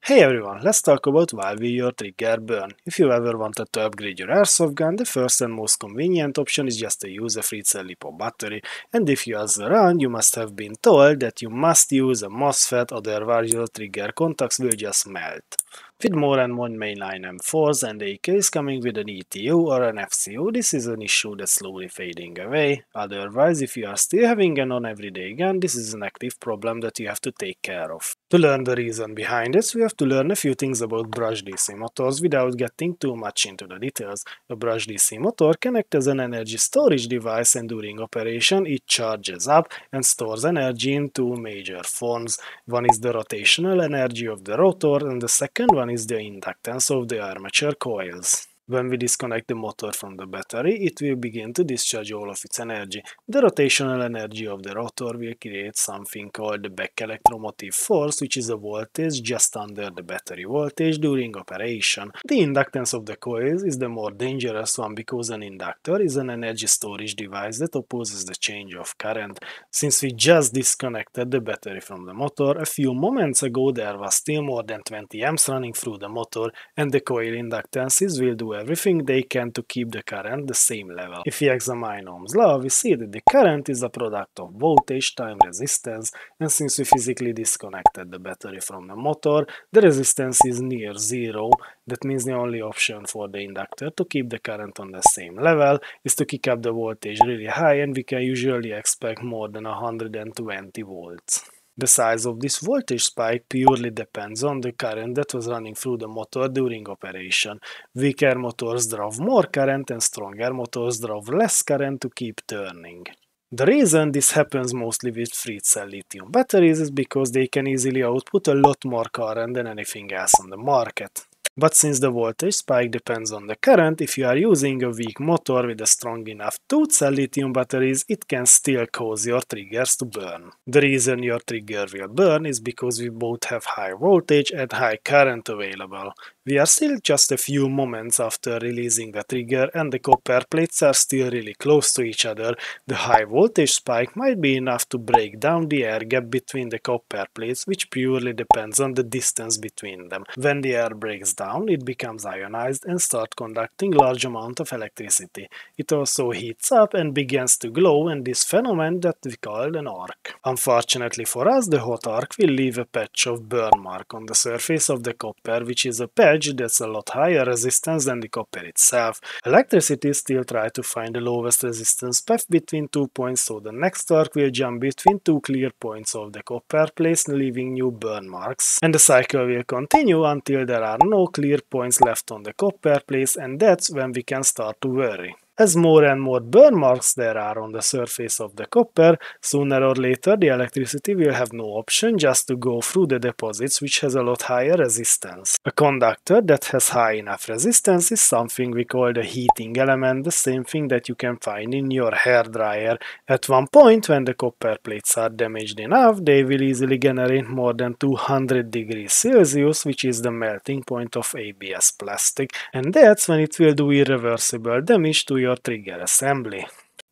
Hey everyone, let's talk about why will your trigger burn. If you ever wanted to upgrade your airsoft gun, the first and most convenient option is just to use a free cell LiPo battery, and if you ask around, you must have been told that you must use a MOSFET, otherwise your trigger contacts will just melt. With more than one mainline M4s and AKs coming with an ETU or an FCU, this is an issue that's slowly fading away. Otherwise, if you are still having a non-everyday gun, this is an active problem that you have to take care of. To learn the reason behind this, we have to learn a few things about brushed DC motors without getting too much into the details. A brushed DC motor can act as an energy storage device, and during operation it charges up and stores energy in two major forms. One is the rotational energy of the rotor, and the second one is the inductance of the armature coils. When we disconnect the motor from the battery, it will begin to discharge all of its energy. The rotational energy of the rotor will create something called the back electromotive force, which is a voltage just under the battery voltage during operation. The inductance of the coils is the more dangerous one because an inductor is an energy storage device that opposes the change of current. Since we just disconnected the battery from the motor, a few moments ago there was still more than 20 amps running through the motor, and the coil inductances will do everything they can to keep the current the same level. If we examine Ohm's law, we see that the current is a product of voltage time resistance, and since we physically disconnected the battery from the motor, the resistance is near zero. That means the only option for the inductor to keep the current on the same level is to kick up the voltage really high, and we can usually expect more than 120 volts. The size of this voltage spike purely depends on the current that was running through the motor during operation. Weaker motors draw more current and stronger motors draw less current to keep turning. The reason this happens mostly with free cell lithium batteries is because they can easily output a lot more current than anything else on the market. But since the voltage spike depends on the current, if you are using a weak motor with a strong enough 2-cell lithium batteries, it can still cause your triggers to burn. The reason your trigger will burn is because we both have high voltage and high current available. We are still just a few moments after releasing the trigger and the copper plates are still really close to each other. The high voltage spike might be enough to break down the air gap between the copper plates, which purely depends on the distance between them. When the air breaks down, it becomes ionized and starts conducting large amount of electricity. It also heats up and begins to glow, and this phenomenon that we call an arc. Unfortunately for us, the hot arc will leave a patch of burn mark on the surface of the copper, which is a patch that's a lot higher resistance than the copper itself. Electricity still tries to find the lowest resistance path between 2 points, so the next arc will jump between 2 clear points of the copper plates, leaving new burn marks. And the cycle will continue until there are no clear points left on the copper plates, and that's when we can start to worry. As more and more burn marks there are on the surface of the copper, sooner or later the electricity will have no option just to go through the deposits, which has a lot higher resistance. A conductor that has high enough resistance is something we call the heating element, the same thing that you can find in your hairdryer. At one point, when the copper plates are damaged enough, they will easily generate more than 200 degrees Celsius, which is the melting point of ABS plastic, and that's when it will do irreversible damage to your trigger assembly.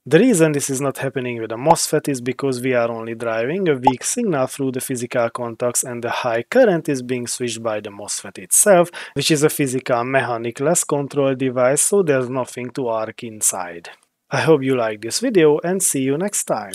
The reason this is not happening with a MOSFET is because we are only driving a weak signal through the physical contacts, and the high current is being switched by the MOSFET itself, which is a physical mechanic-less control device, so there's nothing to arc inside. I hope you like this video and see you next time.